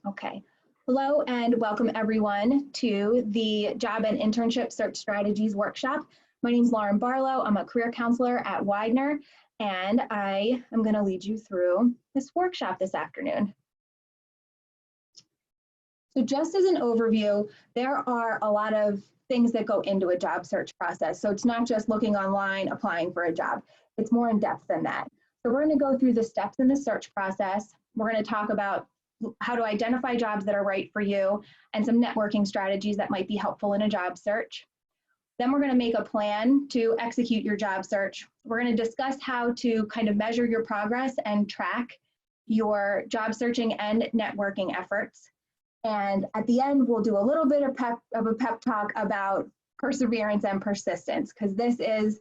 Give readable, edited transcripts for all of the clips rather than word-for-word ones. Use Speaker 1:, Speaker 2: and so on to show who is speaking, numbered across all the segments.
Speaker 1: Okay. Hello and welcome everyone to the Job and Internship Search Strategies Workshop. My name is Lauren Barlow. I'm a career counselor at Widener, and I am going to lead you through this workshop this afternoon. So just as an overview, there are a lot of things that go into a job search process. So it's not just looking online, applying for a job. It's more in depth than that. So we're going to go through the steps in the search process. We're going to talk about how to identify jobs that are right for you and some networking strategies that might be helpful in a job search. Then we're going to make a plan to execute your job search. We're going to discuss how to kind of measure your progress and track your job searching and networking efforts. And at the end, we'll do a little bit of a pep talk about perseverance and persistence, because this is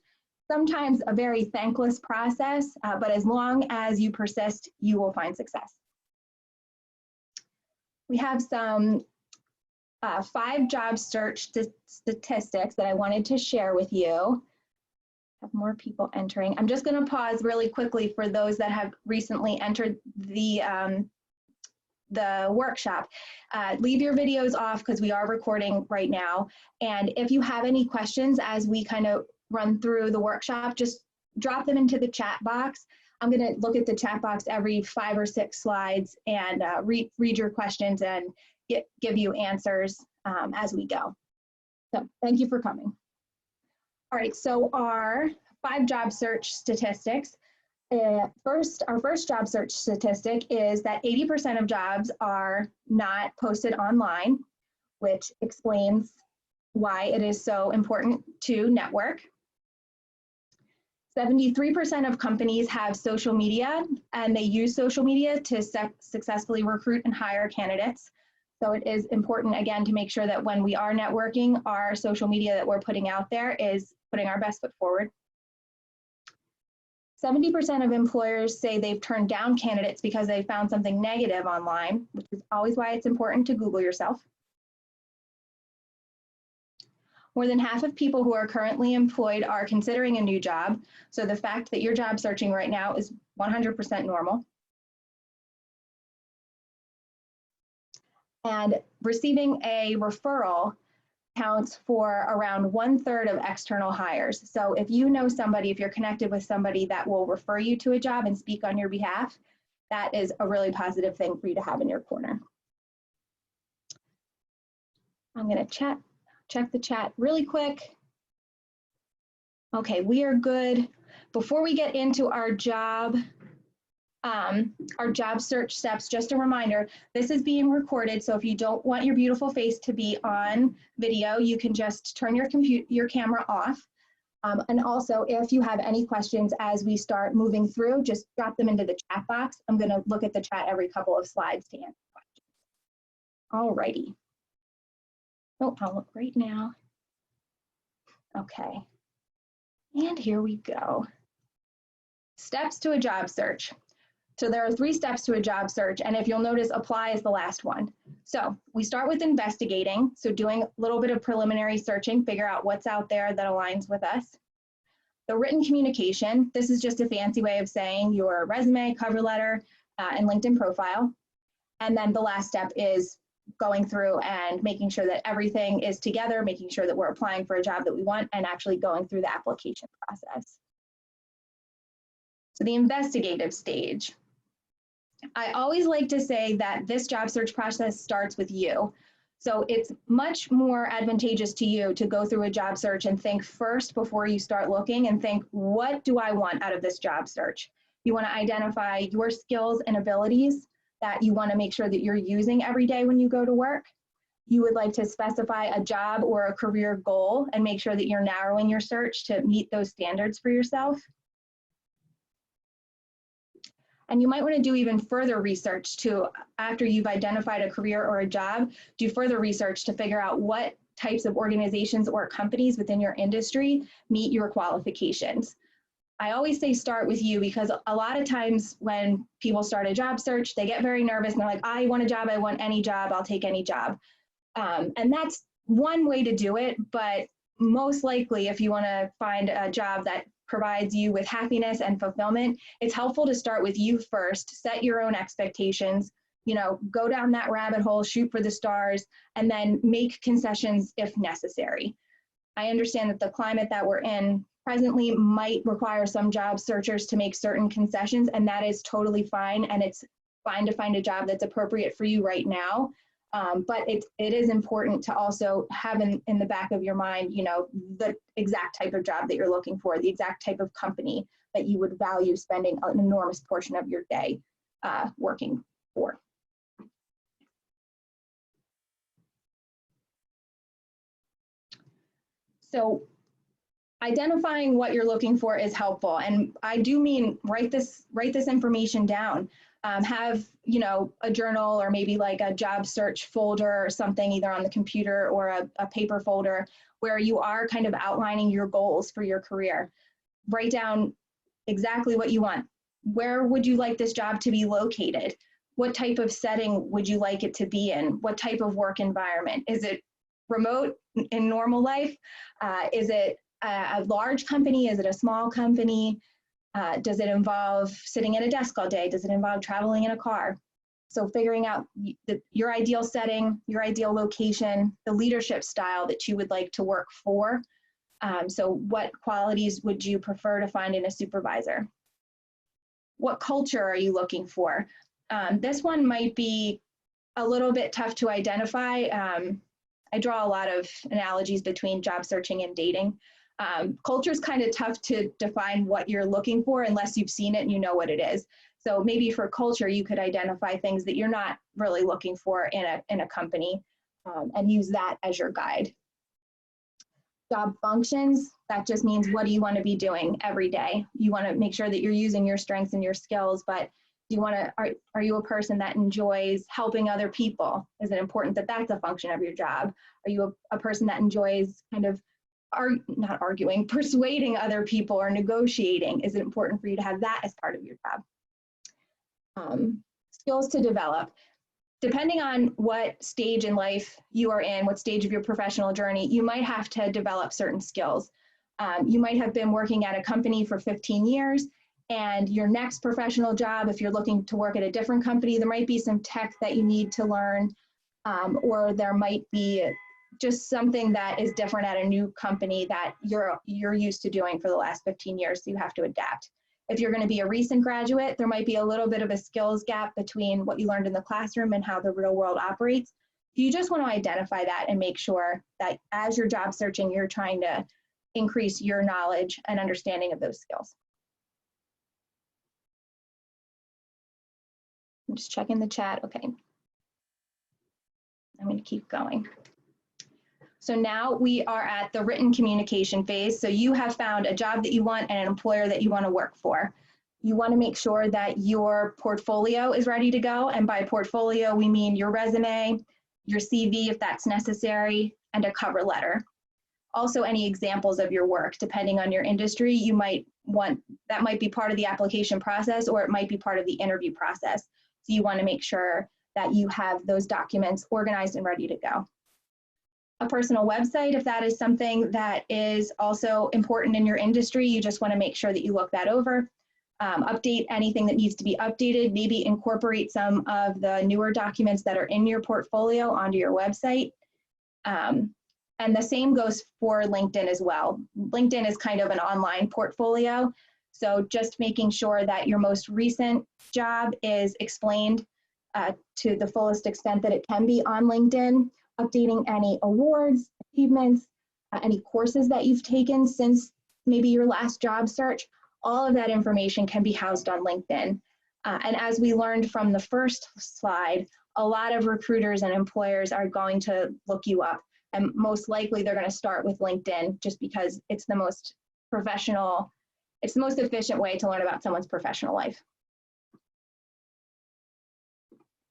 Speaker 1: sometimes a very thankless process, but as long as you persist, you will find success. We have some 5 job search statistics that I wanted to share with you. Have more people entering. I'm just going to pause really quickly for those that have recently entered the workshop. Leave your videos off because we are recording right now. And if you have any questions as we kind of run through the workshop, just drop them into the chat box. I'm going to look at the chat box every 5 or 6 slides and read your questions and give you answers as we go. So thank you for coming. All right, so our 5 job search statistics. Our first job search statistic is that 80% of jobs are not posted online, which explains why it is so important to network. 73% of companies have social media, and they use social media to successfully recruit and hire candidates. So it is important, again, to make sure that when we are networking, our social media that we're putting out there is putting our best foot forward. 70% of employers say they've turned down candidates because they found something negative online, which is always why it's important to Google yourself. More than half of people who are currently employed are considering a new job. So the fact that you're job searching right now is 100% normal. And receiving a referral counts for around 1/3 of external hires. So if you know somebody, if you're connected with somebody that will refer you to a job and speak on your behalf, that is a really positive thing for you to have in your corner. I'm going to check the chat really quick. Okay, we are good. Before we get into our job search steps, just a reminder, this is being recorded, so if you don't want your beautiful face to be on video, you can just turn your camera off. And also, if you have any questions as we start moving through, just drop them into the chat box. I'm going to look at the chat every couple of slides to answer questions. All righty. Oh, I'll look right now. Okay. And here we go. Steps to a job search. So there are 3 steps to a job search, and if you'll notice, apply is the last one. So we start with investigating, so doing a little bit of preliminary searching, figure out what's out there that aligns with us. The written communication, this is just a fancy way of saying your resume, cover letter, and LinkedIn profile. And then the last step is going through and making sure that everything is together, making sure that we're applying for a job that we want, and actually going through the application process. So the investigative stage. I always like to say that this job search process starts with you. So it's much more advantageous to you to go through a job search and think first before you start looking and think, what do I want out of this job search? You want to identify your skills and abilities that you want to make sure that you're using every day when you go to work. You would like to specify a job or a career goal and make sure that you're narrowing your search to meet those standards for yourself. And you might want to do even further research to, after you've identified a career or a job, do further research to figure out what types of organizations or companies within your industry meet your qualifications. I always say start with you, because a lot of times when people start a job search, they get very nervous and they're like, I want a job, I want any job, I'll take any job. And that's one way to do it, but most likely if you want to find a job that provides you with happiness and fulfillment, it's helpful to start with you first, set your own expectations, go down that rabbit hole, shoot for the stars, and then make concessions if necessary. I understand that the climate that we're in presently might require some job searchers to make certain concessions, and that is totally fine. And it's fine to find a job that's appropriate for you right now. But it is important to also have in the back of your mind, the exact type of job that you're looking for, the exact type of company that you would value spending an enormous portion of your day working for. So identifying what you're looking for is helpful. And I do mean write this information down. Have, a journal or maybe like a job search folder or something either on the computer or a paper folder where you are kind of outlining your goals for your career. Write down exactly what you want. Where would you like this job to be located? What type of setting would you like it to be in? What type of work environment? Is it remote in normal life? Is it a large company? Is it a small company? Does it involve sitting at a desk all day? Does it involve traveling in a car? So figuring out your ideal setting, your ideal location, the leadership style that you would like to work for. So what qualities would you prefer to find in a supervisor? What culture are you looking for? This one might be a little bit tough to identify. I draw a lot of analogies between job searching and dating. Culture is kind of tough to define what you're looking for unless you've seen it and you know what it is. So maybe for culture, you could identify things that you're not really looking for in a company and use that as your guide. Job functions, that just means what do you want to be doing every day? You want to make sure that you're using your strengths and your skills, but do you want to, are you a person that enjoys helping other people? Is it important that that's a function of your job? Are you a person that enjoys kind of not arguing, persuading other people or negotiating? Is it important for you to have that as part of your job? Skills to develop. Depending on what stage in life you are in, what stage of your professional journey, you might have to develop certain skills. You might have been working at a company for 15 years, and your next professional job, if you're looking to work at a different company, there might be some tech that you need to learn, or there might be just something that is different at a new company that you're used to doing for the last 15 years, so you have to adapt. If you're going to be a recent graduate, there might be a little bit of a skills gap between what you learned in the classroom and how the real world operates. You just want to identify that and make sure that as you're job searching, you're trying to increase your knowledge and understanding of those skills. I'm just checking the chat. Okay. I'm going to keep going. So now we are at the written communication phase. So you have found a job that you want and an employer that you want to work for. You want to make sure that your portfolio is ready to go. And by portfolio, we mean your resume, your CV if that's necessary, and a cover letter. Also any examples of your work, depending on your industry, you might want, that might be part of the application process or it might be part of the interview process. So you want to make sure that you have those documents organized and ready to go. A personal website, if that is something that is also important in your industry, you just want to make sure that you look that over. Update anything that needs to be updated, maybe incorporate some of the newer documents that are in your portfolio onto your website. And the same goes for LinkedIn as well. LinkedIn is kind of an online portfolio. So just making sure that your most recent job is explained to the fullest extent that it can be on LinkedIn. Updating any awards, achievements, any courses that you've taken since maybe your last job search, all of that information can be housed on LinkedIn. And as we learned from the first slide, a lot of recruiters and employers are going to look you up. And most likely they're going to start with LinkedIn just because it's the most professional, it's the most efficient way to learn about someone's professional life.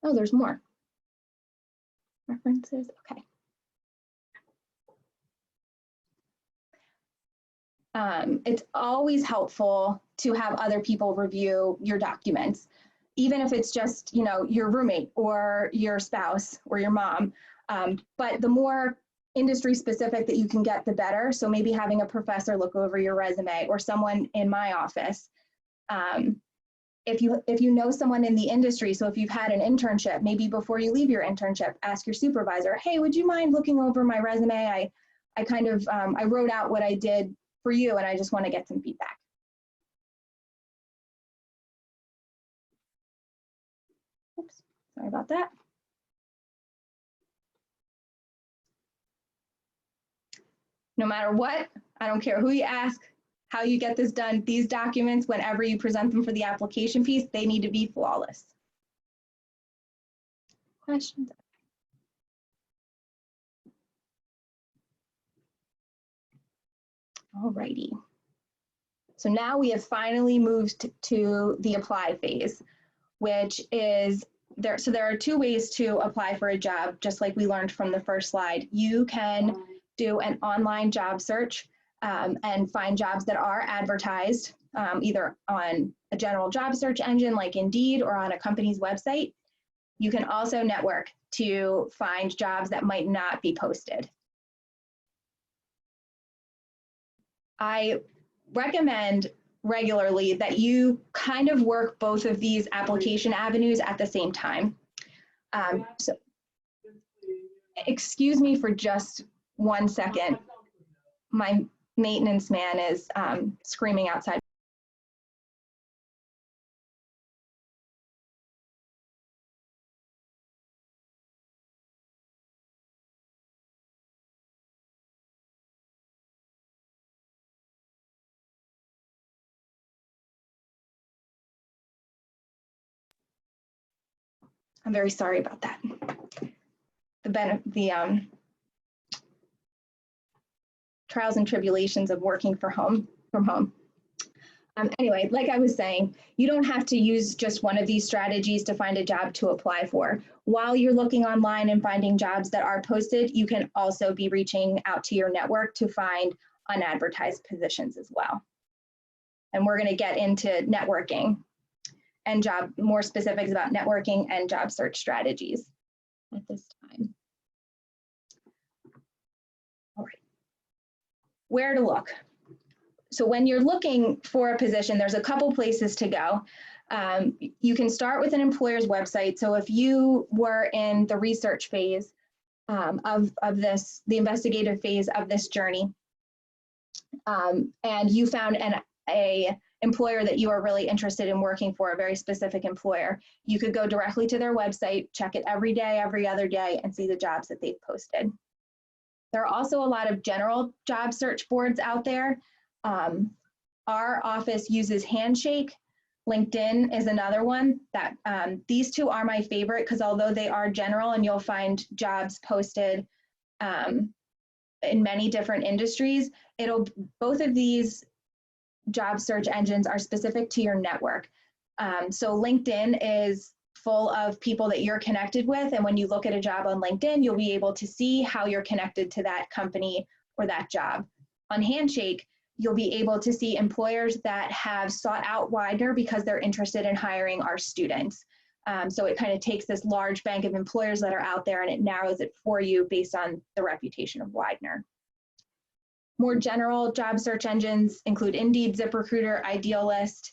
Speaker 1: Oh, there's more. References, okay. It's always helpful to have other people review your documents, even if it's just, your roommate or your spouse or your mom. But the more industry specific that you can get, the better. So maybe having a professor look over your resume or someone in my office. if you know someone in the industry, so if you've had an internship, maybe before you leave your internship, ask your supervisor, hey, would you mind looking over my resume? I kind of, I wrote out what I did for you and I just want to get some feedback. Oops, sorry about that. No matter what, I don't care who you ask, how you get this done, these documents, whenever you present them for the application piece, they need to be flawless. Questions? All righty. So now we have finally moved to the apply phase, which is there. So there are two ways to apply for a job, just like we learned from the first slide. You can do an online job search and find jobs that are advertised either on a general job search engine like Indeed or on a company's website. You can also network to find jobs that might not be posted. I recommend regularly that you kind of work both of these application avenues at the same time. So, excuse me for just 1 second. My maintenance man is screaming outside. I'm very sorry about that. The trials and tribulations of working from home. Anyway, like I was saying, you don't have to use just one of these strategies to find a job to apply for. While you're looking online and finding jobs that are posted, you can also be reaching out to your network to find unadvertised positions as well. And we're going to get into networking and more specifics about networking and job search strategies at this time. All right. Where to look? So when you're looking for a position, there's a couple places to go. You can start with an employer's website. So if you were in the research phase of this, the investigative phase of this journey, and you found an employer that you are really interested in working for, a very specific employer, you could go directly to their website, check it every day, every other day, and see the jobs that they've posted. There are also a lot of general job search boards out there. Our office uses Handshake. LinkedIn is another one. That these two are my favorite because although they are general and you'll find jobs posted in many different industries, both of these job search engines are specific to your network. So LinkedIn is full of people that you're connected with, and when you look at a job on LinkedIn, you'll be able to see how you're connected to that company or that job. On Handshake, you'll be able to see employers that have sought out Widener because they're interested in hiring our students. So it kind of takes this large bank of employers that are out there and it narrows it for you based on the reputation of Widener. More general job search engines include Indeed, ZipRecruiter, Idealist.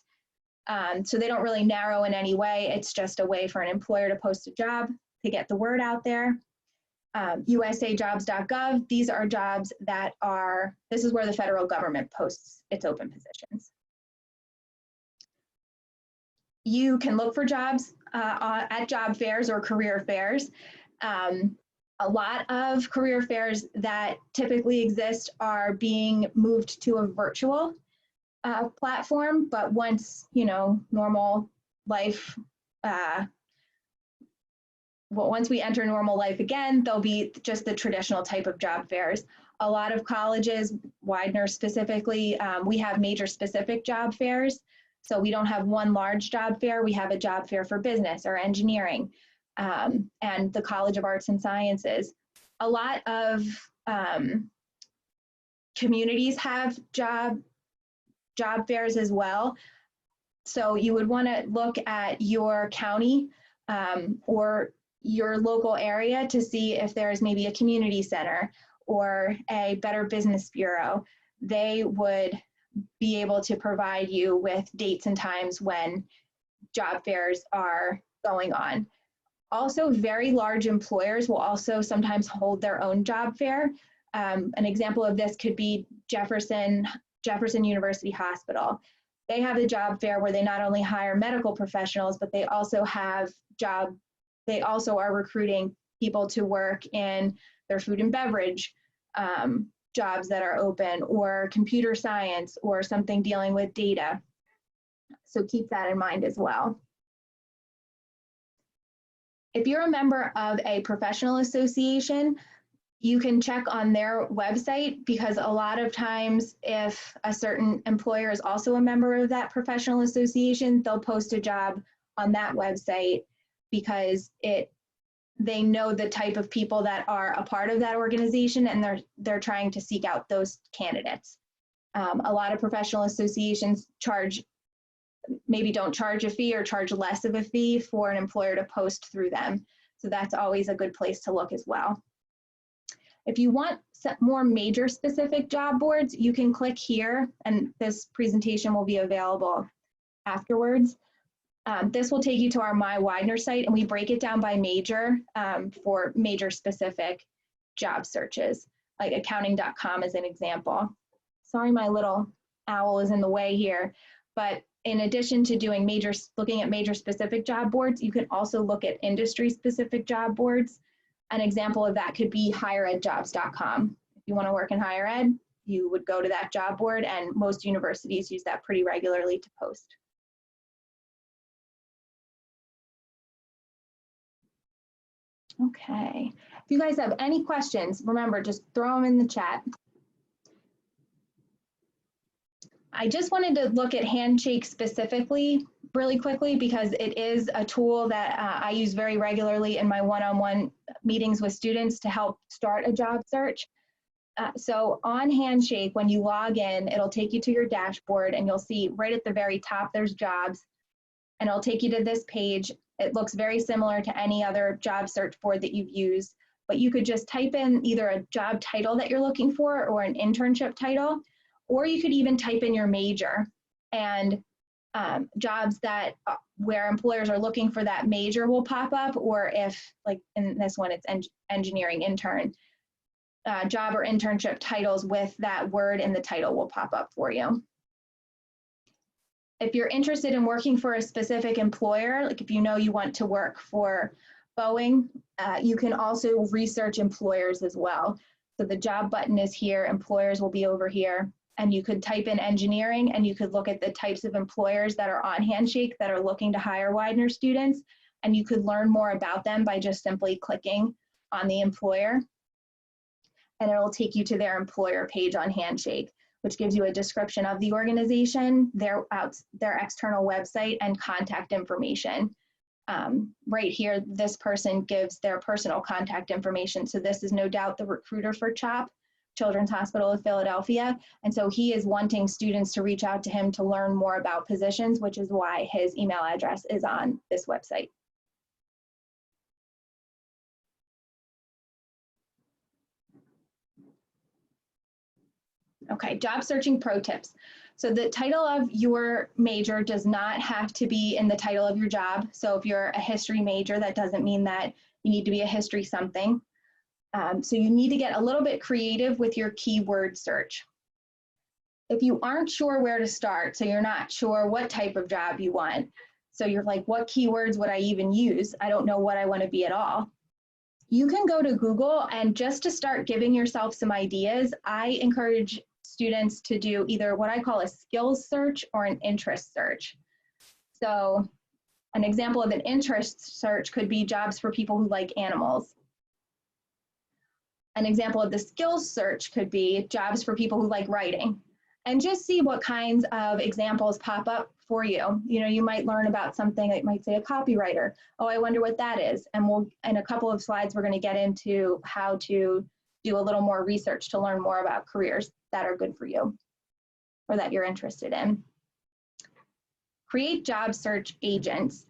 Speaker 1: So they don't really narrow in any way. It's just a way for an employer to post a job to get the word out there. USAjobs.gov, these are jobs that this is where the federal government posts its open positions. You can look for jobs at job fairs or career fairs. A lot of career fairs that typically exist are being moved to a virtual platform, but once, normal life, once we enter normal life again, there'll be just the traditional type of job fairs. A lot of colleges, Widener specifically, we have major specific job fairs. So we don't have one large job fair, we have a job fair for business or engineering and the College of Arts and Sciences. A lot of communities have job fairs as well. So you would want to look at your county or your local area to see if there's maybe a community center or a Better Business Bureau. They would be able to provide you with dates and times when job fairs are going on. Also, very large employers will also sometimes hold their own job fair. An example of this could be Jefferson University Hospital. They have a job fair where they not only hire medical professionals, but they also are recruiting people to work in their food and beverage jobs that are open, or computer science, or something dealing with data. So keep that in mind as well. If you're a member of a professional association, you can check on their website, because a lot of times if a certain employer is also a member of that professional association, they'll post a job on that website because they know the type of people that are a part of that organization, and they're trying to seek out those candidates. A lot of professional associations maybe don't charge a fee or charge less of a fee for an employer to post through them. So that's always a good place to look as well. If you want more major specific job boards, you can click here, and this presentation will be available afterwards. This will take you to our My Widener site, and we break it down by major for major specific job searches, like accounting.com is an example. Sorry, my little owl is in the way here, but in addition to looking at major specific job boards, you can also look at industry specific job boards. An example of that could be higheredjobs.com. If you want to work in higher ed, you would go to that job board, and most universities use that pretty regularly to post. Okay, if you guys have any questions, remember, just throw them in the chat. I just wanted to look at Handshake specifically really quickly, because it is a tool that I use very regularly in my one-on-one meetings with students to help start a job search. So on Handshake, when you log in, it'll take you to your dashboard, and you'll see right at the very top there's jobs, and it'll take you to this page. It looks very similar to any other job search board that you've used, but you could just type in either a job title that you're looking for or an internship title, or you could even type in your major, and jobs where employers are looking for that major will pop up, or if, like in this one, it's engineering intern, job or internship titles with that word in the title will pop up for you. If you're interested in working for a specific employer, like if you know you want to work for Boeing, you can also research employers as well. So the job button is here, employers will be over here, and you could type in engineering, and you could look at the types of employers that are on Handshake that are looking to hire Widener students, and you could learn more about them by just simply clicking on the employer, and it will take you to their employer page on Handshake, which gives you a description of the organization, their external website, and contact information. Right here, this person gives their personal contact information. So this is no doubt the recruiter for CHOP, Children's Hospital of Philadelphia. And so he is wanting students to reach out to him to learn more about positions, which is why his email address is on this website. Okay, job searching pro tips. So the title of your major does not have to be in the title of your job. So if you're a history major, that doesn't mean that you need to be a history something. So you need to get a little bit creative with your keyword search. If you aren't sure where to start, so you're not sure what type of job you want, so you're like, what keywords would I even use? I don't know what I want to be at all. You can go to Google, and just to start giving yourself some ideas, I encourage students to do either what I call a skills search or an interest search. So an example of an interest search could be jobs for people who like animals. An example of the skills search could be jobs for people who like writing. And just see what kinds of examples pop up for you. You know, you might learn about something that might say a copywriter. Oh, I wonder what that is. And in a couple of slides, we're going to get into how to do a little more research to learn more about careers that are good for you or that you're interested in. Create job search agents.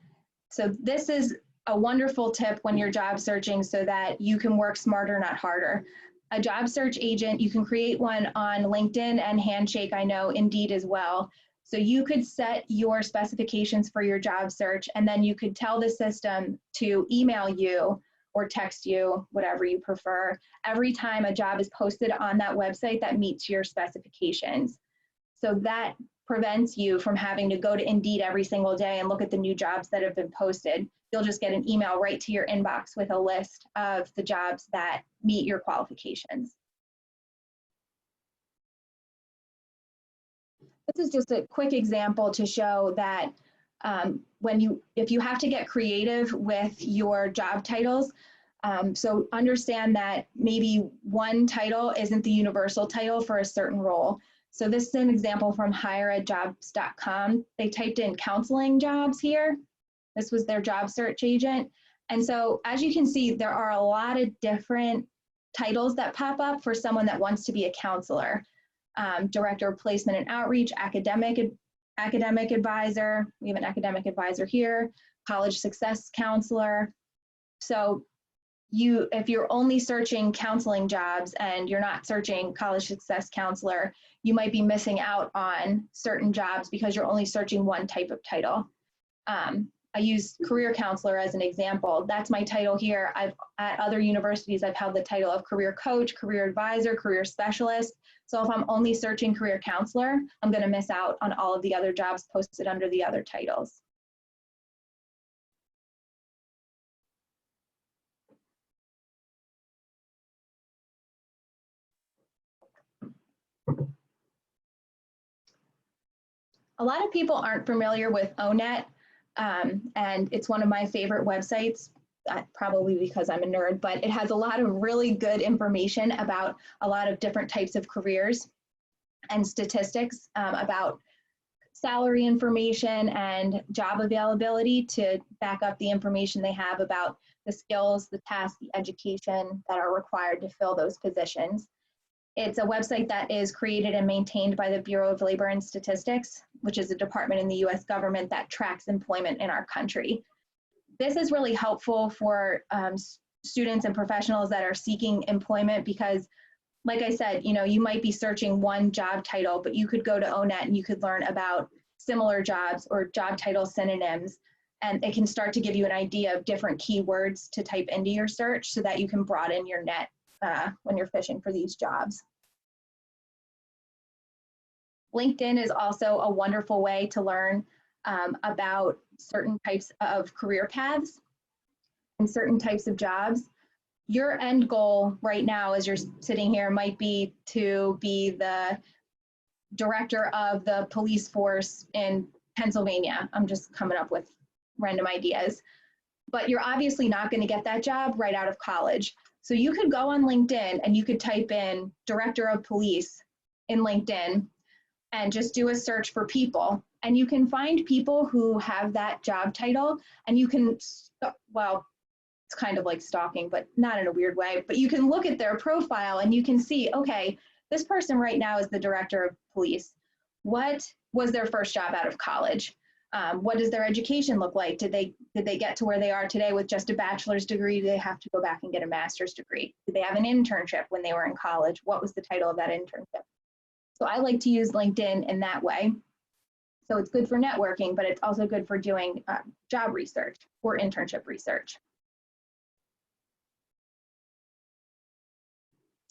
Speaker 1: So this is a wonderful tip when you're job searching so that you can work smarter, not harder. A job search agent, you can create one on LinkedIn and Handshake, I know, Indeed as well. So you could set your specifications for your job search, and then you could tell the system to email you or text you, whatever you prefer, every time a job is posted on that website that meets your specifications. So that prevents you from having to go to Indeed every single day and look at the new jobs that have been posted. You'll just get an email right to your inbox with a list of the jobs that meet your qualifications. This is just a quick example to show that if you have to get creative with your job titles, so understand that maybe one title isn't the universal title for a certain role. So this is an example from hireajobs.com. They typed in counseling jobs here. This was their job search agent. And so as you can see, there are a lot of different titles that pop up for someone that wants to be a counselor. Director of Placement and Outreach, academic advisor. We have an academic advisor here, college success counselor. So if you're only searching counseling jobs and you're not searching college success counselor, you might be missing out on certain jobs because you're only searching one type of title. I use career counselor as an example. That's my title here. At other universities, I've held the title of career coach, career advisor, career specialist. So if I'm only searching career counselor, I'm going to miss out on all of the other jobs posted under the other titles. A lot of people aren't familiar with ONET, and it's one of my favorite websites, probably because I'm a nerd, but it has a lot of really good information about a lot of different types of careers and statistics about salary information and job availability to back up the information they have about the skills, the tasks, the education that are required to fill those positions. It's a website that is created and maintained by the Bureau of Labor and Statistics, which is a department in the US government that tracks employment in our country. This is really helpful for students and professionals that are seeking employment because, like I said, you might be searching one job title, but you could go to ONET and you could learn about similar jobs or job title synonyms, and it can start to give you an idea of different keywords to type into your search so that you can broaden your net when you're fishing for these jobs. LinkedIn is also a wonderful way to learn about certain types of career paths and certain types of jobs. Your end goal right now as you're sitting here might be to be the director of the police force in Pennsylvania. I'm just coming up with random ideas. But you're obviously not going to get that job right out of college. So you could go on LinkedIn and you could type in director of police in LinkedIn and just do a search for people. And you can find people who have that job title, and you can, well, it's kind of like stalking, but not in a weird way, but you can look at their profile and you can see, okay, this person right now is the director of police. What was their first job out of college? What does their education look like? Did they get to where they are today with just a bachelor's degree? Do they have to go back and get a master's degree? Did they have an internship when they were in college? What was the title of that internship? So I like to use LinkedIn in that way. So it's good for networking, but it's also good for doing job research or internship research.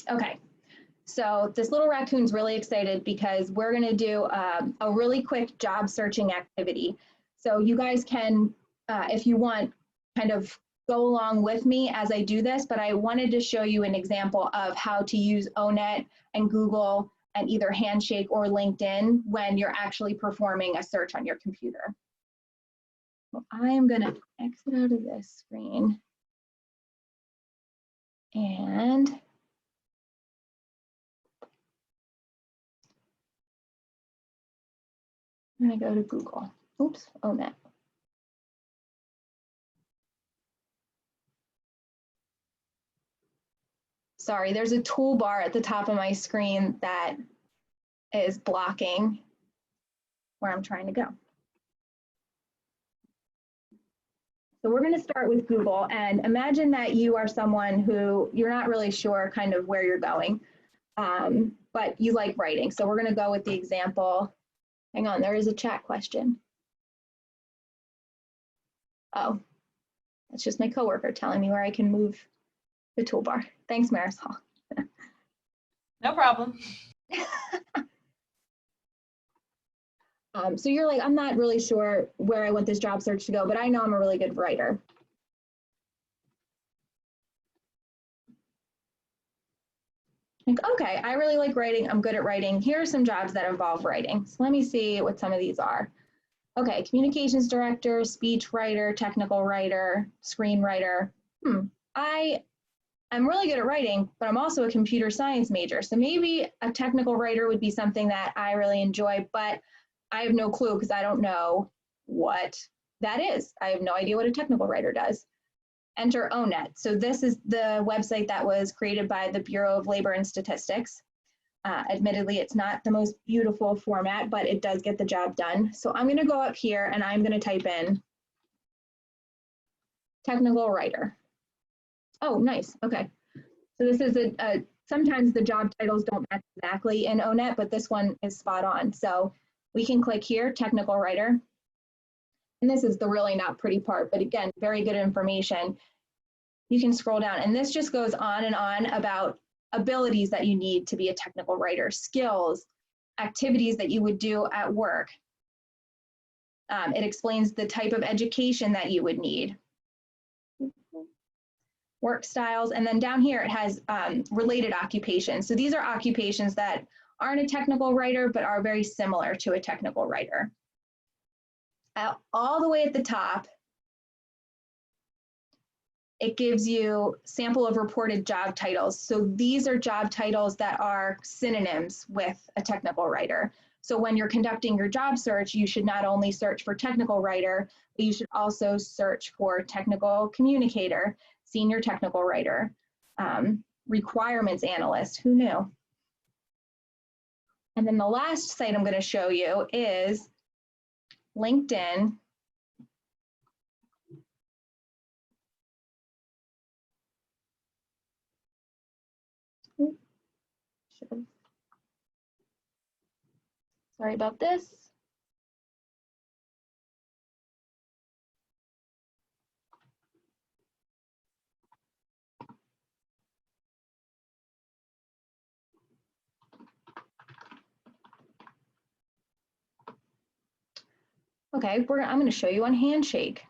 Speaker 1: Okay. So this little raccoon's really excited because we're going to do a really quick job searching activity. So you guys can, if you want, kind of go along with me as I do this, but I wanted to show you an example of how to use ONET and Google and either Handshake or LinkedIn when you're actually performing a search on your computer. So I am going to exit out of this screen and I'm going to go to Google. Oops, ONET. Sorry, there's a toolbar at the top of my screen that is blocking where I'm trying to go. So we're going to start with Google, and imagine that you are someone who you're not really sure kind of where you're going, but you like writing. So we're going to go with the example Hang on, there is a chat question. Oh, that's just my coworker telling me where I can move the toolbar. Thanks, Marisol.
Speaker 2: No problem.
Speaker 1: So you're like, I'm not really sure where I want this job search to go, but I know I'm a really good writer. Like, okay, I really like writing. I'm good at writing. Here are some jobs that involve writing. So let me see what some of these are. Okay, communications director, speech writer, technical writer, screenwriter. I'm really good at writing, but I'm also a computer science major. So maybe a technical writer would be something that I really enjoy, but I have no clue because I don't know what that is. I have no idea what a technical writer does. Enter ONET. So this is the website that was created by the Bureau of Labor and Statistics. Admittedly, it's not the most beautiful format, but it does get the job done. So I'm going to go up here and I'm going to type in technical writer. Oh, nice. Okay. So this is sometimes the job titles don't match exactly in ONET, but this one is spot on. So we can click here, technical writer. And this is the really not pretty part, but again, very good information. You can scroll down and this just goes on and on about abilities that you need to be a technical writer, skills, activities that you would do at work. It explains the type of education that you would need. Work styles, and then down here it has related occupations. So these are occupations that aren't a technical writer, but are very similar to a technical writer. All the way at the top, it gives you sample of reported job titles. So these are job titles that are synonyms with a technical writer. So when you're conducting your job search, you should not only search for technical writer, but you should also search for technical communicator, senior technical writer, requirements analyst, who knew? And then the last site I'm going to show you is LinkedIn. Sorry about this. Okay, I'm going to show you on Handshake.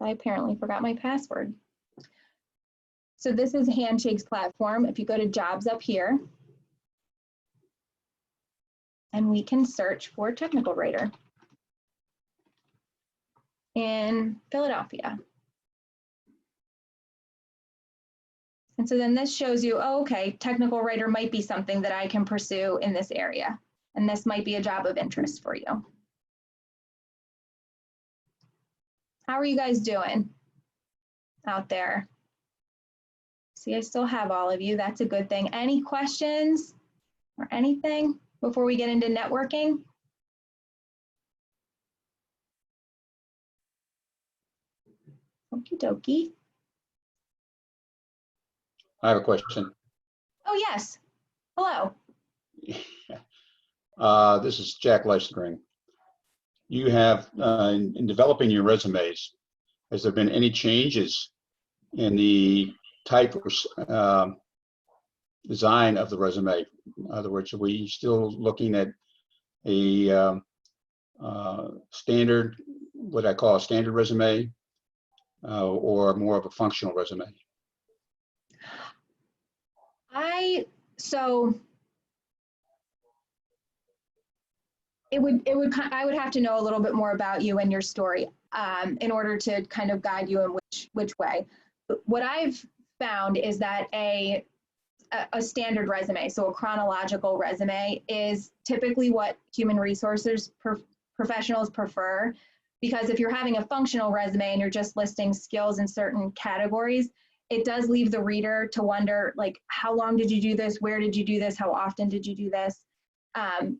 Speaker 1: I apparently forgot my password. So this is Handshake's platform. If you go to jobs up here, and we can search for technical writer in Philadelphia. And so then this shows you, oh, okay, technical writer might be something that I can pursue in this area. And this might be a job of interest for you. How are you guys doing out there? See, I still have all of you. That's a good thing. Any questions or anything before we get into networking? Okie dokie.
Speaker 3: I have a question.
Speaker 1: Oh, yes. Hello.
Speaker 3: This is Jack Leistring. You have, in developing your resumes, has there been any changes in the type or design of the resume? In other words, are we still looking at a standard, what I call a standard resume, or more of a functional resume?
Speaker 1: I would have to know a little bit more about you and your story in order to kind of guide you in which way. But what I've found is that a standard resume, so a chronological resume, is typically what human resources professionals prefer, because if you're having a functional resume and you're just listing skills in certain categories, it does leave the reader to wonder, like, how long did you do this? Where did you do this? How often did you do this?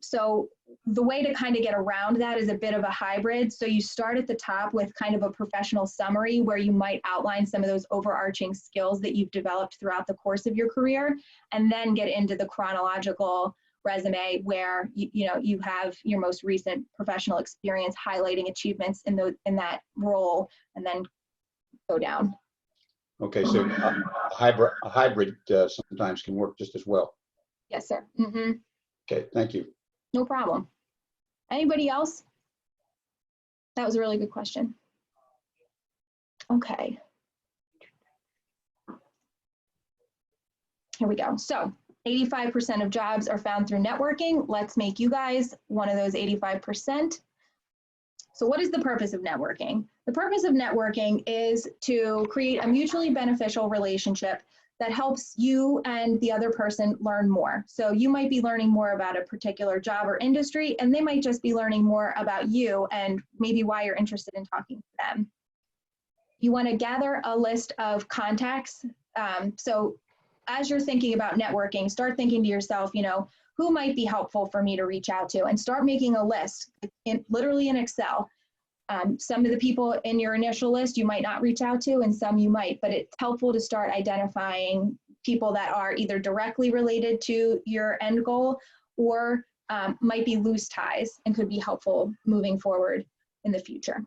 Speaker 1: So the way to kind of get around that is a bit of a hybrid. So you start at the top with kind of a professional summary where you might outline some of those overarching skills that you've developed throughout the course of your career, and then get into the chronological resume where you have your most recent professional experience highlighting achievements in that role, and then go down.
Speaker 3: Okay, so a hybrid sometimes can work just as well.
Speaker 1: Yes, sir.
Speaker 3: Okay, thank you.
Speaker 1: No problem. Anybody else? That was a really good question. Okay. Here we go. So 85% of jobs are found through networking. Let's make you guys one of those 85%. So what is the purpose of networking? The purpose of networking is to create a mutually beneficial relationship that helps you and the other person learn more. So you might be learning more about a particular job or industry, and they might just be learning more about you and maybe why you're interested in talking to them. You want to gather a list of contacts. So as you're thinking about networking, start thinking to yourself, who might be helpful for me to reach out to, and start making a list, literally in Excel. Some of the people in your initial list you might not reach out to, and some you might, but it's helpful to start identifying people that are either directly related to your end goal or might be loose ties and could be helpful moving forward in the future.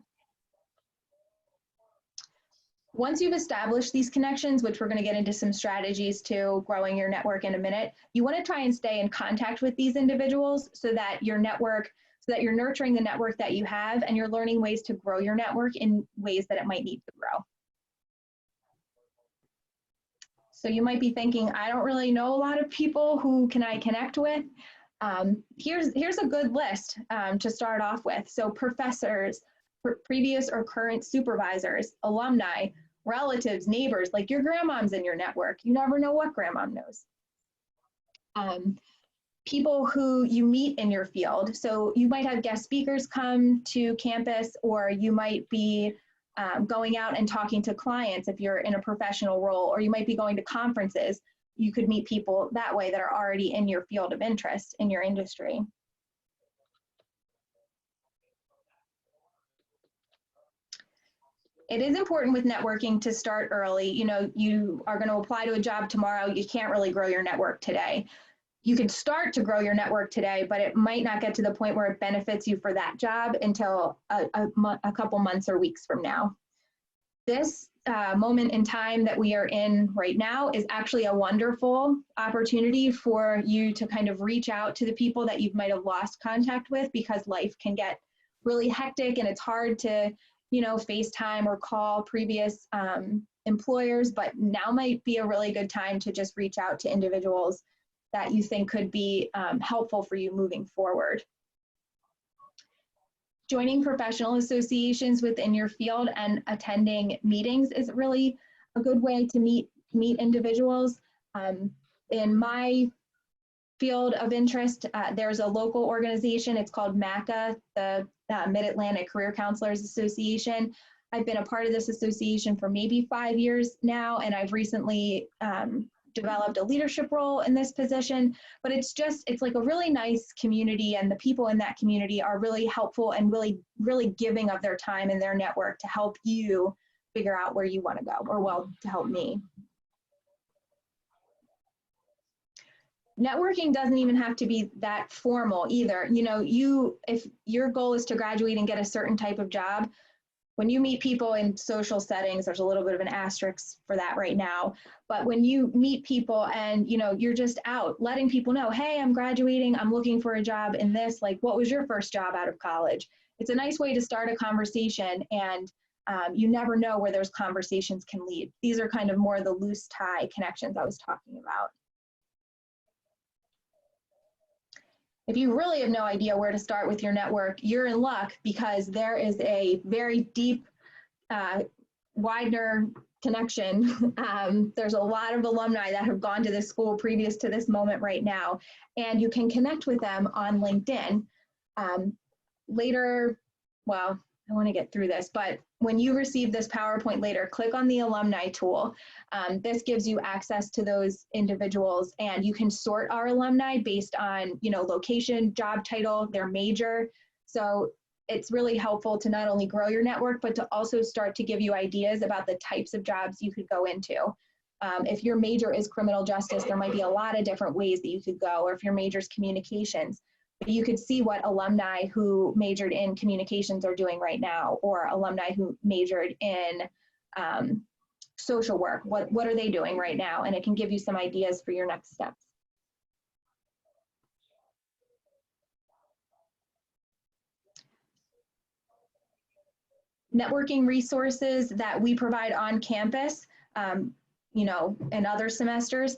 Speaker 1: Once you've established these connections, which we're going to get into some strategies to growing your network in a minute, you want to try and stay in contact with these individuals so that you're nurturing the network that you have, and you're learning ways to grow your network in ways that it might need to grow. So you might be thinking, I don't really know a lot of people. Who can I connect with? Here's a good list to start off with. So professors, previous or current supervisors, alumni, relatives, neighbors, like your grandmom's in your network. You never know what grandmom knows. People who you meet in your field. So you might have guest speakers come to campus, or you might be going out and talking to clients if you're in a professional role, or you might be going to conferences. You could meet people that way that are already in your field of interest in your industry. It is important with networking to start early. You are going to apply to a job tomorrow. You can't really grow your network today. You can start to grow your network today, but it might not get to the point where it benefits you for that job until a couple months or weeks from now. This moment in time that we are in right now is actually a wonderful opportunity for you to kind of reach out to the people that you might have lost contact with, because life can get really hectic and it's hard to FaceTime or call previous employers, but now might be a really good time to just reach out to individuals that you think could be helpful for you moving forward. Joining professional associations within your field and attending meetings is really a good way to meet individuals. In my field of interest, there's a local organization. It's called MACA, the Mid-Atlantic Career Counselors Association. I've been a part of this association for maybe 5 years now, and I've recently developed a leadership role in this position. But it's like a really nice community, and the people in that community are really helpful and really giving of their time and their network to help you figure out where you want to go, or well, to help me. Networking doesn't even have to be that formal either. If your goal is to graduate and get a certain type of job, when you meet people in social settings, there's a little bit of an asterisk for that right now. But when you meet people and you're just out letting people know, hey, I'm graduating, I'm looking for a job in this, like, what was your first job out of college? It's a nice way to start a conversation, and you never know where those conversations can lead. These are kind of more the loose tie connections I was talking about. If you really have no idea where to start with your network, you're in luck, because there is a very deep Widener connection. There's a lot of alumni that have gone to this school previous to this moment right now, and you can connect with them on LinkedIn. Later, well, I want to get through this, but when you receive this PowerPoint later, click on the alumni tool. This gives you access to those individuals, and you can sort our alumni based on, location, job title, their major. So it's really helpful to not only grow your network, but to also start to give you ideas about the types of jobs you could go into. If your major is criminal justice, there might be a lot of different ways that you could go, or if your major is communications, but you could see what alumni who majored in communications are doing right now, or alumni who majored in social work, what are they doing right now? And it can give you some ideas for your next steps. Networking resources that we provide on campus, you know, in other semesters.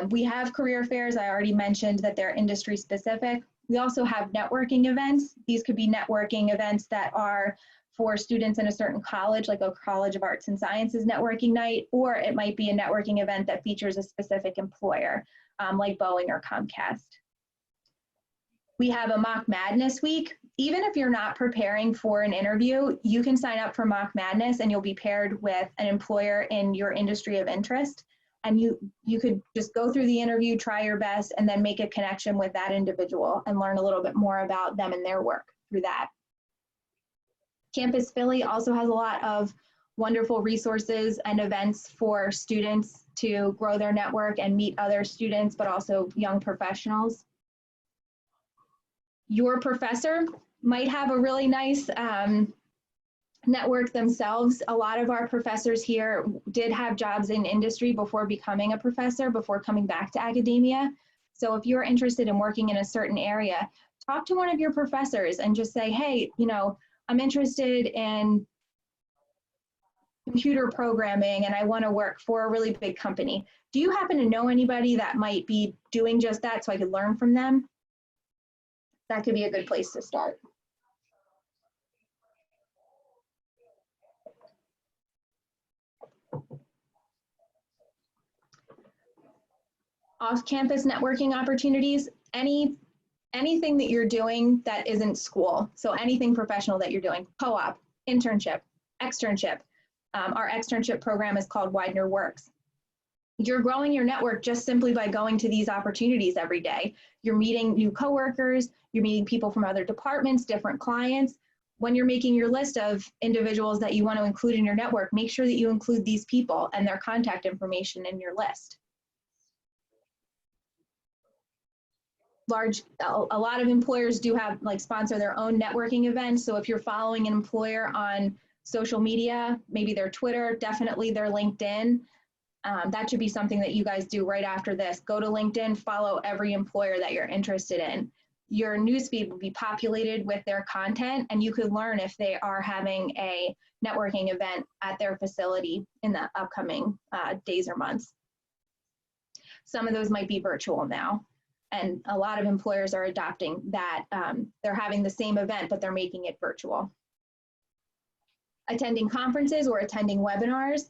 Speaker 1: We have career fairs. I already mentioned that they're industry specific. We also have networking events. These could be networking events that are for students in a certain college, like a College of Arts and Sciences networking night, or it might be a networking event that features a specific employer, like Boeing or Comcast. We have a Mock Madness week. Even if you're not preparing for an interview, you can sign up for Mock Madness and you'll be paired with an employer in your industry of interest. And you could just go through the interview, try your best, and then make a connection with that individual and learn a little bit more about them and their work through that. Campus Philly also has a lot of wonderful resources and events for students to grow their network and meet other students, but also young professionals. Your professor might have a really nice network themselves. A lot of our professors here did have jobs in industry before becoming a professor, before coming back to academia. So if you're interested in working in a certain area, talk to one of your professors and just say, hey, you know, I'm interested in computer programming and I want to work for a really big company. Do you happen to know anybody that might be doing just that so I could learn from them? That could be a good place to start. Off-campus networking opportunities, anything that you're doing that isn't school. So anything professional that you're doing, co-op, internship, externship. Our externship program is called Widener Works. You're growing your network just simply by going to these opportunities every day. You're meeting new coworkers, you're meeting people from other departments, different clients. When you're making your list of individuals that you want to include in your network, make sure that you include these people and their contact information in your list. A lot of employers do have, like, sponsor their own networking events. So if you're following an employer on social media, maybe their Twitter, definitely their LinkedIn, that should be something that you guys do right after this. Go to LinkedIn, follow every employer that you're interested in. Your newsfeed will be populated with their content, and you could learn if they are having a networking event at their facility in the upcoming days or months. Some of those might be virtual now. And a lot of employers are adopting that. They're having the same event, but they're making it virtual. Attending conferences or attending webinars.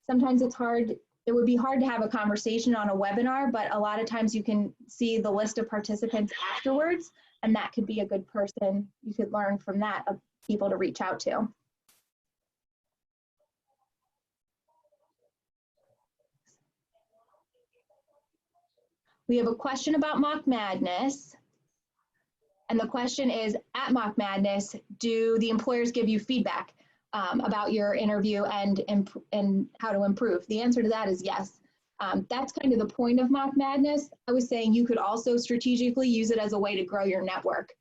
Speaker 1: Sometimes it's hard. It would be hard to have a conversation on a webinar, but a lot of times you can see the list of participants afterwards, and that could be a good person. You could learn from that of people to reach out to. We have a question about Mock Madness. And the question is, at Mock Madness, do the employers give you feedback about your interview and how to improve? The answer to that is yes. That's kind of the point of Mock Madness. I was saying you could also strategically use it as a way to grow your network.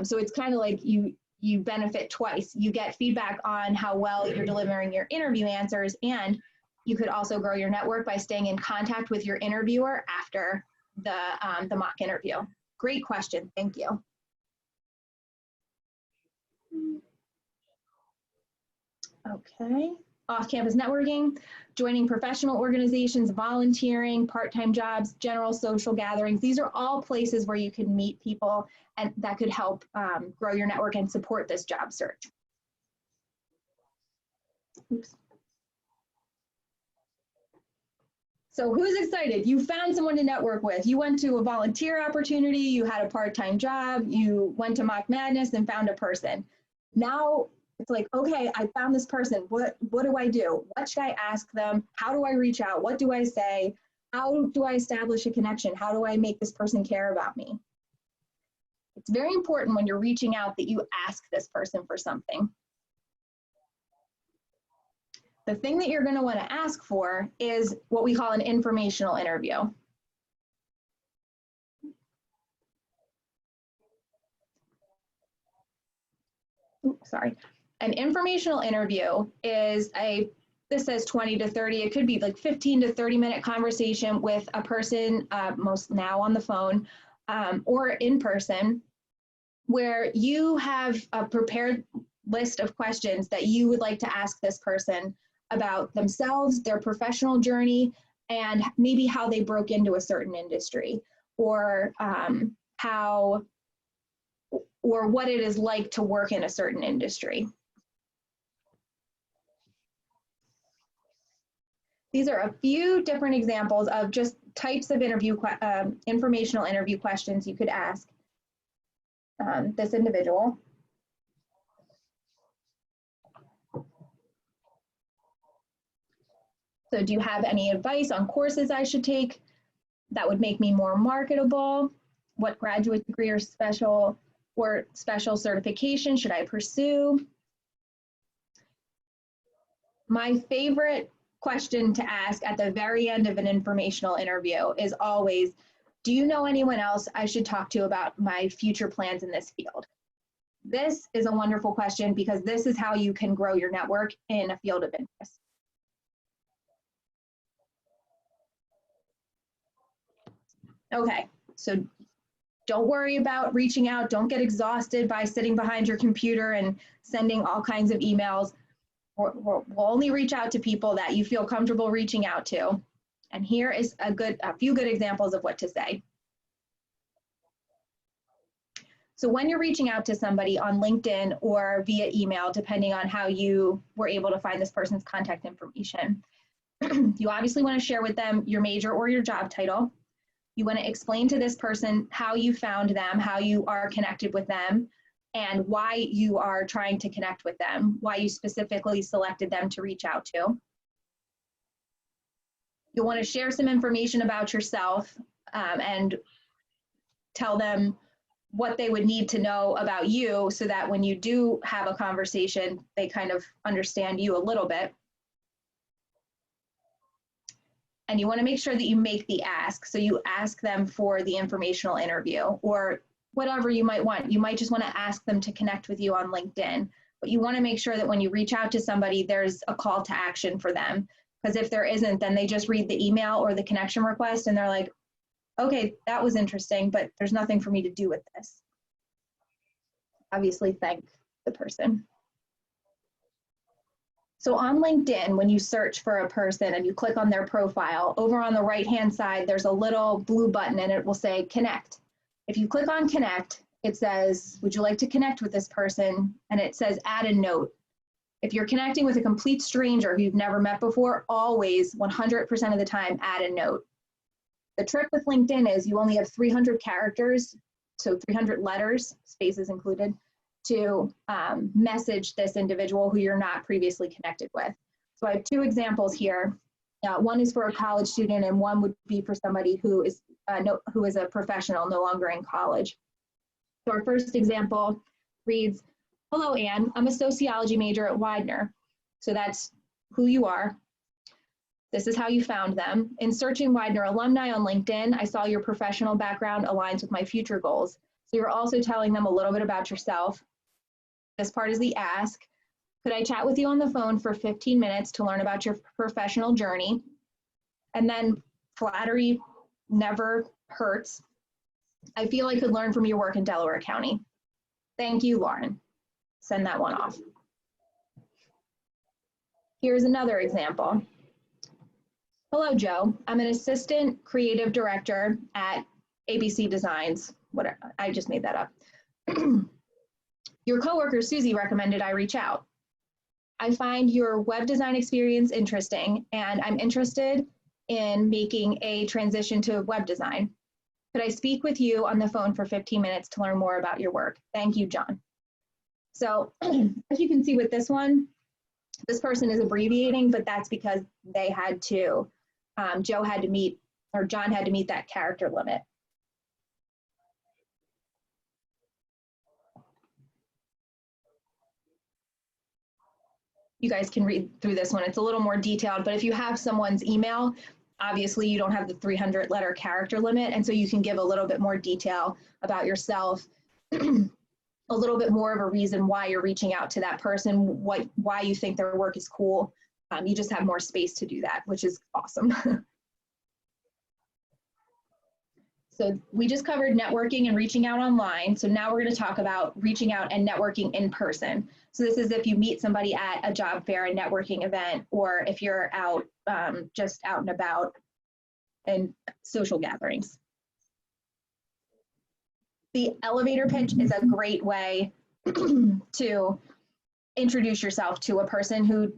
Speaker 1: So it's kind of like you benefit twice. You get feedback on how well you're delivering your interview answers, and you could also grow your network by staying in contact with your interviewer after the mock interview. Great question, thank you. Okay, off-campus networking, joining professional organizations, volunteering, part-time jobs, general social gatherings. These are all places where you can meet people and that could help grow your network and support this job search. Oops. So who's excited? You found someone to network with. You went to a volunteer opportunity, you had a part-time job, you went to Mock Madness and found a person. Now it's like, okay, I found this person. What do I do? What should I ask them? How do I reach out? What do I say? How do I establish a connection? How do I make this person care about me? It's very important when you're reaching out that you ask this person for something. The thing that you're going to want to ask for is what we call an informational interview. Oops, sorry. An informational interview is this says 20 to 30, it could be like 15 to 30-minute conversation with a person, most now on the phone, or in person, where you have a prepared list of questions that you would like to ask this person about themselves, their professional journey, and maybe how they broke into a certain industry, or or what it is like to work in a certain industry. These are a few different examples of just types of informational interview questions you could ask this individual. So do you have any advice on courses I should take that would make me more marketable? What graduate degree or special certification should I pursue? My favorite question to ask at the very end of an informational interview is always, do you know anyone else I should talk to about my future plans in this field? This is a wonderful question because this is how you can grow your network in a field of interest. Okay, so don't worry about reaching out. Don't get exhausted by sitting behind your computer and sending all kinds of emails. We'll only reach out to people that you feel comfortable reaching out to. And here is a few good examples of what to say. So when you're reaching out to somebody on LinkedIn or via email, depending on how you were able to find this person's contact information, you obviously want to share with them your major or your job title. You want to explain to this person how you found them, how you are connected with them, and why you are trying to connect with them, why you specifically selected them to reach out to. You'll want to share some information about yourself and tell them what they would need to know about you so that when you do have a conversation, they kind of understand you a little bit. And you want to make sure that you make the ask. So you ask them for the informational interview or whatever you might want. You might just want to ask them to connect with you on LinkedIn, but you want to make sure that when you reach out to somebody, there's a call to action for them. Because if there isn't, then they just read the email or the connection request and they're like, okay, that was interesting, but there's nothing for me to do with this. Obviously, thank the person. So on LinkedIn, when you search for a person and you click on their profile, over on the right-hand side, there's a little blue button and it will say connect. If you click on connect, it says, would you like to connect with this person? And it says add a note. If you're connecting with a complete stranger who you've never met before, always 100% of the time, add a note. The trick with LinkedIn is you only have 300 characters, so 300 letters, spaces included, to message this individual who you're not previously connected with. So I have two examples here. One is for a college student and one would be for somebody who is a professional no longer in college. So our first example reads, hello, Anne, I'm a sociology major at Widener. So that's who you are. This is how you found them. In searching Widener alumni on LinkedIn, I saw your professional background aligns with my future goals. So you're also telling them a little bit about yourself. This part is the ask. Could I chat with you on the phone for 15 minutes to learn about your professional journey? And then flattery never hurts. I feel I could learn from your work in Delaware County. Thank you, Lauren. Send that one off. Here's another example. Hello, Joe. I'm an assistant creative director at ABC Designs. Whatever, I just made that up. Your coworker, Susie, recommended I reach out. I find your web design experience interesting, and I'm interested in making a transition to web design. Could I speak with you on the phone for 15 minutes to learn more about your work? Thank you, John. So as you can see with this one, this person is abbreviating, but that's because they had to, John had to meet that character limit. you guys can read through this one. It's a little more detailed, but if you have someone's email, obviously you don't have the 300 letter character limit. And so you can give a little bit more detail about yourself, a little bit more of a reason why you're reaching out to that person, why you think their work is cool. You just have more space to do that, which is awesome. So we just covered networking and reaching out online. So now we're going to talk about reaching out and networking in person. So this is if you meet somebody at a job fair, a networking event, or if you're out, just out and about in social gatherings. The elevator pitch is a great way to introduce yourself to a person who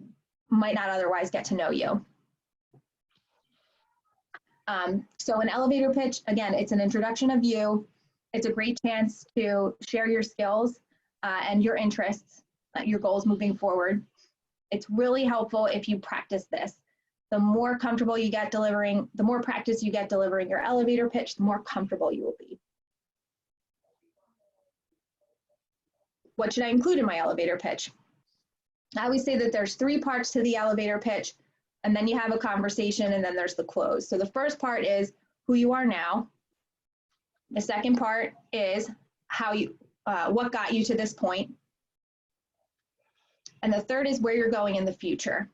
Speaker 1: might not otherwise get to know you. So an elevator pitch, again, it's an introduction of you. It's a great chance to share your skills and your interests, your goals moving forward. It's really helpful if you practice this. The more comfortable you get delivering, the more practice you get delivering your elevator pitch, the more comfortable you will be. What should I include in my elevator pitch? I always say that there's 3 parts to the elevator pitch, and then you have a conversation, and then there's the close. So the first part is who you are now. The second part is how you, what got you to this point. And the third is where you're going in the future.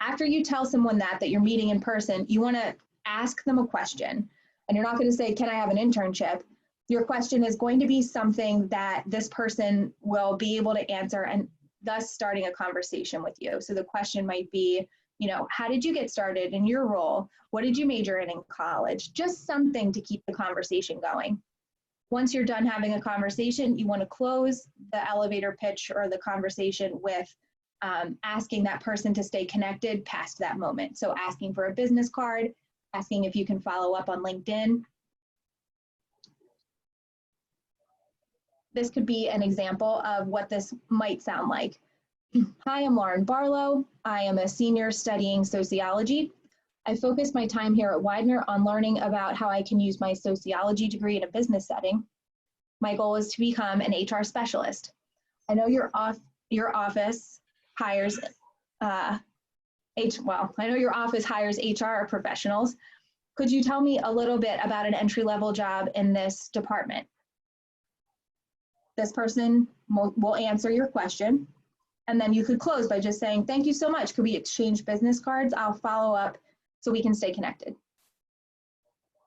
Speaker 1: After you tell someone that you're meeting in person, you want to ask them a question. And you're not going to say, can I have an internship? Your question is going to be something that this person will be able to answer, and thus starting a conversation with you. So the question might be, you know, how did you get started in your role? What did you major in college? Just something to keep the conversation going. Once you're done having a conversation, you want to close the elevator pitch or the conversation with asking that person to stay connected past that moment. So asking for a business card, asking if you can follow up on LinkedIn. This could be an example of what this might sound like. Hi, I'm Lauren Barlow. I am a senior studying sociology. I focus my time here at Widener on learning about how I can use my sociology degree in a business setting. My goal is to become an HR specialist. I know your office hires I know your office hires HR professionals. Could you tell me a little bit about an entry-level job in this department? This person will answer your question. And then you could close by just saying, thank you so much. Could we exchange business cards? I'll follow up so we can stay connected.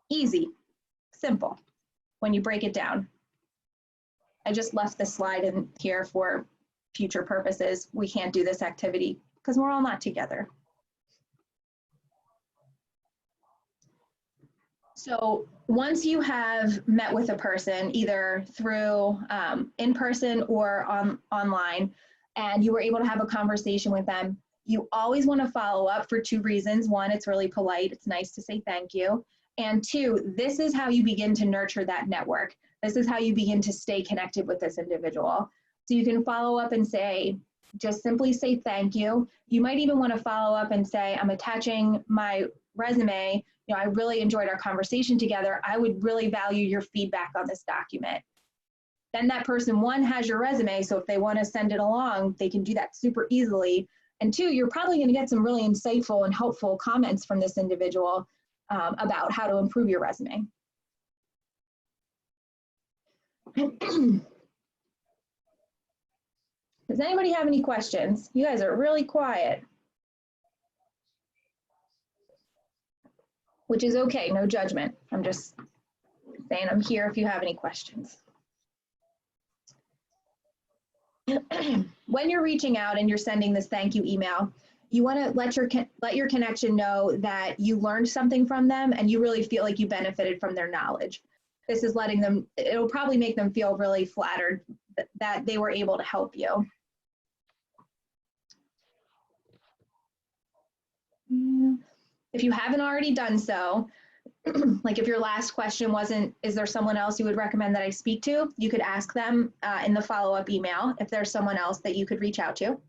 Speaker 1: Easy, simple, when you break it down. I just left this slide in here for future purposes. We can't do this activity because we're all not together. So once you have met with a person, either through in person or online, and you were able to have a conversation with them, you always want to follow up for 2 reasons. 1, it's really polite. It's nice to say thank you. And 2, this is how you begin to nurture that network. This is how you begin to stay connected with this individual. So you can follow up and say, just simply say thank you. You might even want to follow up and say, I'm attaching my resume. You know, I really enjoyed our conversation together. I would really value your feedback on this document. Then that person, 1, has your resume, so if they want to send it along, they can do that super easily. And 2, you're probably going to get some really insightful and helpful comments from this individual about how to improve your resume. Does anybody have any questions? You guys are really quiet. Which is okay, no judgment. I'm just saying I'm here if you have any questions. When you're reaching out and you're sending this thank you email, you want to let your connection know that you learned something from them and you really feel like you benefited from their knowledge. This is letting them, it'll probably make them feel really flattered that they were able to help you. If you haven't already done so, like if your last question wasn't, is there someone else you would recommend that I speak to? You could ask them in the follow-up email if there's someone else that you could reach out to.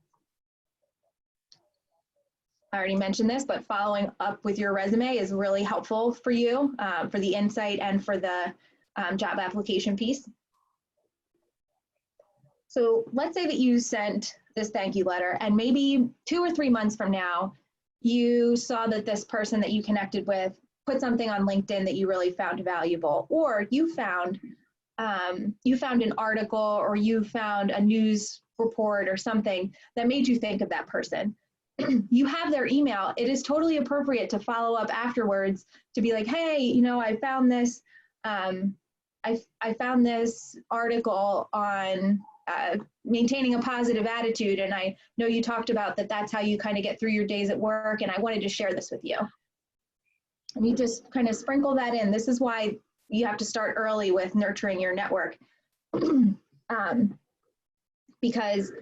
Speaker 1: I already mentioned this, but following up with your resume is really helpful for you, for the insight and for the job application piece. So let's say that you sent this thank you letter and maybe 2 or 3 months from now, you saw that this person that you connected with put something on LinkedIn that you really found valuable, or you found an article, or you found a news report or something that made you think of that person. You have their email. It is totally appropriate to follow up afterwards to be like, hey, you know, I found this, I found this article on maintaining a positive attitude, and I know you talked about that that's how you kind of get through your days at work, and I wanted to share this with you. And you just kind of sprinkle that in. This is why you have to start early with nurturing your network, because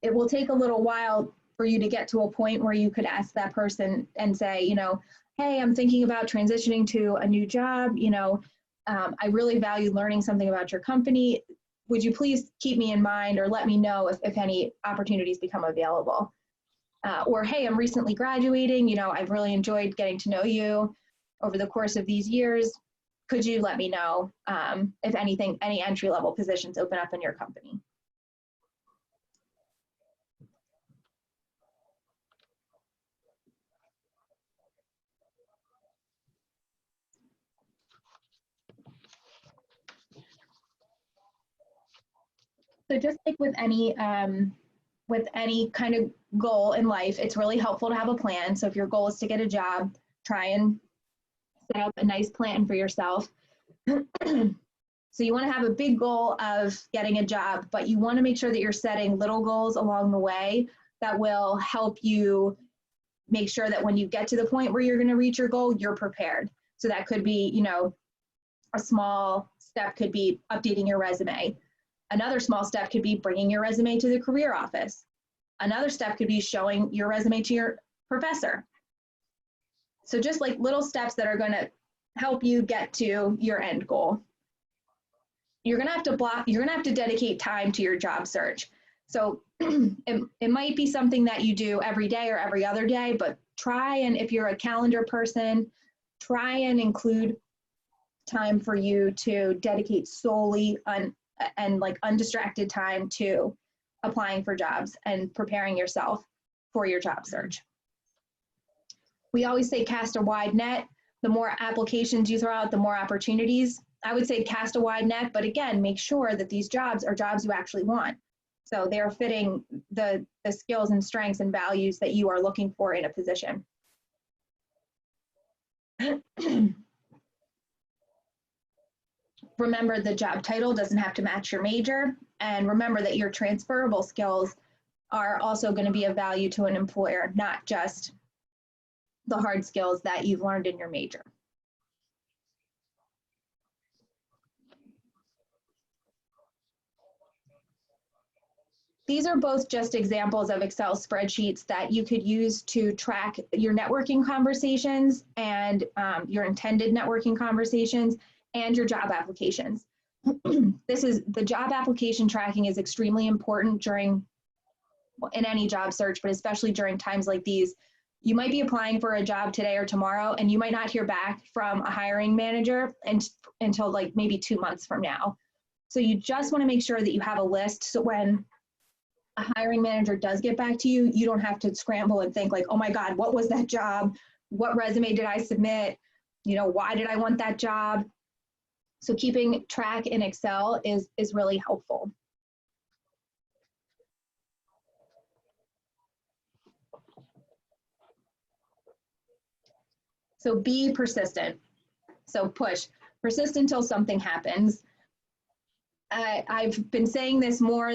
Speaker 1: it will take a little while for you to get to a point where you could ask that person and say, you know, hey, I'm thinking about transitioning to a new job. You know, I really value learning something about your company. Would you please keep me in mind or let me know if any opportunities become available? Or, hey, I'm recently graduating. You know, I've really enjoyed getting to know you over the course of these years. Could you let me know if anything, any entry-level positions open up in your company? So just like with any kind of goal in life, it's really helpful to have a plan. So if your goal is to get a job, try and set up a nice plan for yourself. So you want to have a big goal of getting a job, but you want to make sure that you're setting little goals along the way that will help you make sure that when you get to the point where you're going to reach your goal, you're prepared. So that could be, you know, a small step could be updating your resume. Another small step could be bringing your resume to the career office. Another step could be showing your resume to your professor. So just like little steps that are going to help you get to your end goal. You're going to have to dedicate time to your job search. So it might be something that you do every day or every other day, but try, and if you're a calendar person, try and include time for you to dedicate solely and like undistracted time to applying for jobs and preparing yourself for your job search. We always say cast a wide net. The more applications you throw out, the more opportunities. I would say cast a wide net, but again, make sure that these jobs are jobs you actually want. So they're fitting the skills and strengths and values that you are looking for in a position. Remember, the job title doesn't have to match your major. And remember that your transferable skills are also going to be of value to an employer, not just the hard skills that you've learned in your major. These are both just examples of Excel spreadsheets that you could use to track your networking conversations and your intended networking conversations and your job applications. The job application tracking is extremely important in any job search, but especially during times like these. You might be applying for a job today or tomorrow, and you might not hear back from a hiring manager until like maybe 2 months from now. So you just want to make sure that you have a list, so when a hiring manager does get back to you, you don't have to scramble and think like, oh my God, what was that job? What resume did I submit? You know, why did I want that job? So keeping track in Excel is really helpful. So be persistent. So push, persist until something happens. I've been saying this more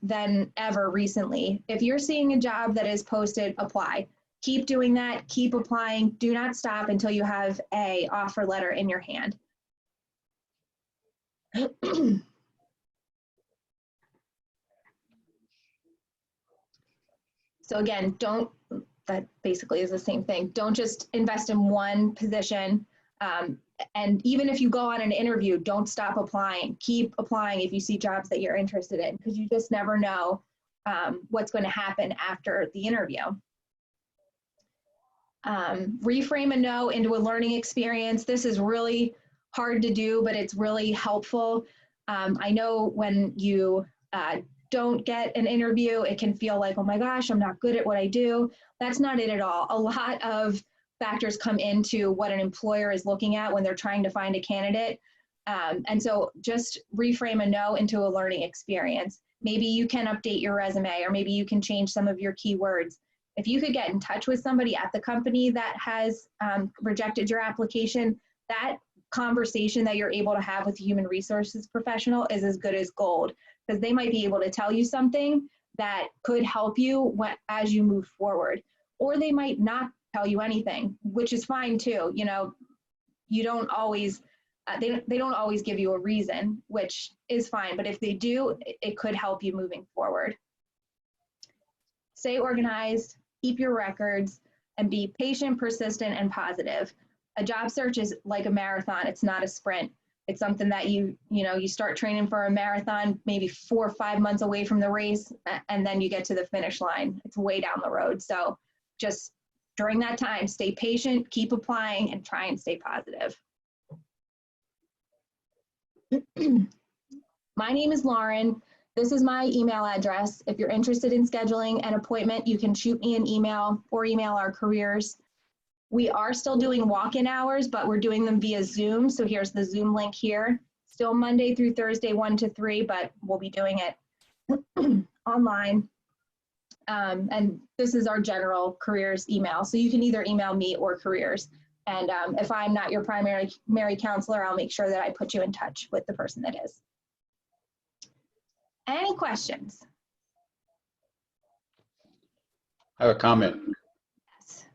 Speaker 1: than ever recently. If you're seeing a job that is posted, apply. Keep doing that, keep applying. Do not stop until you have an offer letter in your hand. So again, that basically is the same thing. Don't just invest in one position. And even if you go on an interview, don't stop applying. Keep applying if you see jobs that you're interested in, because you just never know what's going to happen after the interview. Reframe a no into a learning experience. This is really hard to do, but it's really helpful. I know when you don't get an interview. It can feel like, oh my gosh, I'm not good at what I do. That's not it at all. A lot of factors come into what an employer is looking at when they're trying to find a candidate. And so just reframe a no into a learning experience. Maybe you can update your resume, or maybe you can change some of your keywords. If you could get in touch with somebody at the company that has rejected your application, that conversation that you're able to have with a human resources professional is as good as gold, because they might be able to tell you something that could help you as you move forward. Or they might not tell you anything, which is fine too. You know, you don't always, they don't always give you a reason, which is fine. But if they do, it could help you moving forward. Stay organized, keep your records, and be patient, persistent, and positive. A job search is like a marathon. It's not a sprint. It's something that you start training for a marathon maybe 4 or 5 months away from the race, and then you get to the finish line. It's way down the road. So just during that time, stay patient, keep applying, and try and stay positive. My name is Lauren. This is my email address. If you're interested in scheduling an appointment, you can shoot me an email or email our careers. We are still doing walk-in hours, but we're doing them via Zoom. So here's the Zoom link here. Still Monday through Thursday, 1 to 3, but we'll be doing it online. And this is our general careers email. So you can either email me or careers. And if I'm not your primary counselor, I'll make sure that I put you in touch with the person that is. Any questions?
Speaker 3: I have a comment.
Speaker 1: Yes.